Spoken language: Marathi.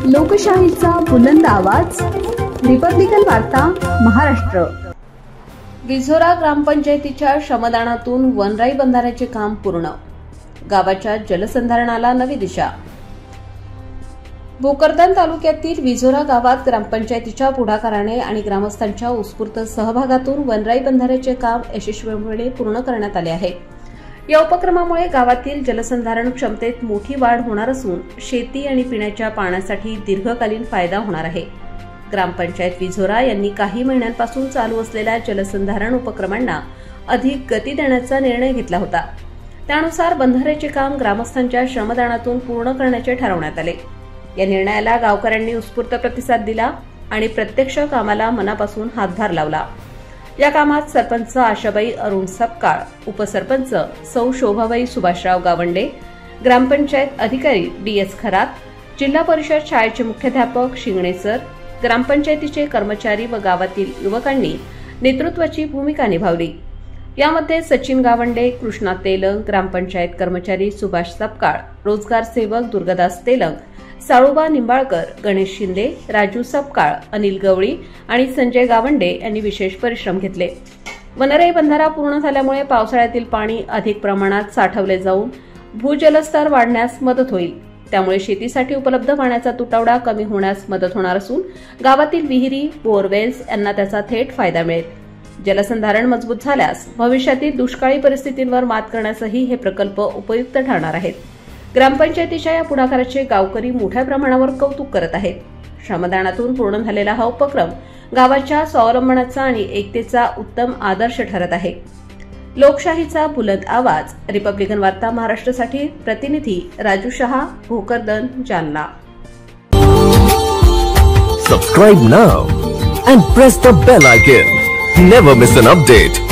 लोकशाहीचा बुलंद आवाज, रिपब्लिकन वार्ता महाराष्ट्र। विझोरा ग्रामपंचायतीच्या श्रमदानातून वनराई बंधाऱ्याचे काम पूर्ण, गावाच्या जलसंधारणाला नवी दिशा। भोकरदन तालुक्यातील विझोरा गावात ग्रामपंचायतीच्या पुढाकाराने आणि ग्रामस्थांच्या उत्स्फूर्त सहभागातून वनराई बंधाऱ्याचे काम यशस्वीपणे पूर्ण करण्यात आले आहे। या उपक्रमामुळे गावातील जलसंधारण क्षमतेत मोठी वाढ होणार असून शेती आणि पिण्याच्या पाण्यासाठी दीर्घकालीन फायदा होणार आहे। ग्रामपंचायत विझोरा यांनी काही महिन्यांपासून चालू असलेल्या जलसंधारण उपक्रमांना अधिक गती देण्याचा निर्णय घेतला होता। त्यानुसार बंधाऱ्याचे काम ग्रामस्थांच्या श्रमदानातून पूर्ण करण्याचे ठरवण्यात आले। या निर्णयाला गावकऱ्यांनी उत्स्फूर्त प्रतिसाद दिला आणि प्रत्यक्ष कामाला मनापासून हातभार लावला। या कामात सरपंच आशाबाई अरुण सपकाळ, उपसरपंच सौ शोभाबाई सुभाषराव गावंडे, ग्रामपंचायत अधिकारी डी.एस. खरात, जिल्हा परिषद शाळेचे मुख्याध्यापक शिंगणे सर, ग्रामपंचायतीचे कर्मचारी व गावातील युवकांनी नेतृत्वाची भूमिका निभावली। यामध्ये सचिन गावंडे, कृष्णा तेलंग, ग्रामपंचायत कर्मचारी सुभाष सपकाळ, रोजगार सेवक दुर्गादास तेलंग, साळोबा निंबाळकर, गणेश शिंदे, राजू सपकाळ, अनिल गवळी आणि संजय गावंडे यांनी विशेष परिश्रम घेतले। वनराई बंधारा पूर्ण झाल्यामुळे पावसाळ्यातील पाणी अधिक प्रमाणात साठवले जाऊन भूजलस्तर वाढण्यास मदत होईल। त्यामुळे शेतीसाठी उपलब्ध पाण्याचा तुटवडा कमी होण्यास मदत होणार असून गावातील विहिरी, बोरवेल्स यांना त्याचा थेट फायदा मिळेल। जलसंधारण मजबूत झाल्यास भविष्यातील दुष्काळी परिस्थितींवर मात करण्यासही हे प्रकल्प उपयुक्त ठरणार आहेत। ग्रामपंचायतीच्या या पुढाकाराचे गावकरी मोठ्या प्रमाणावर कौतुक करत आहेत। श्रमदानातून पूर्ण झालेला हा उपक्रम गावाच्या स्वावलंबनाचा आणि एकतेचा उत्तम आदर्श ठरत आहे। लोकशाहीचा बुलंद आवाज, रिपब्लिकन वार्ता महाराष्ट्रासाठी प्रतिनिधी Raju Shah, Bhokardan, Jalna. Subscribe now and press the bell icon. Never miss an update.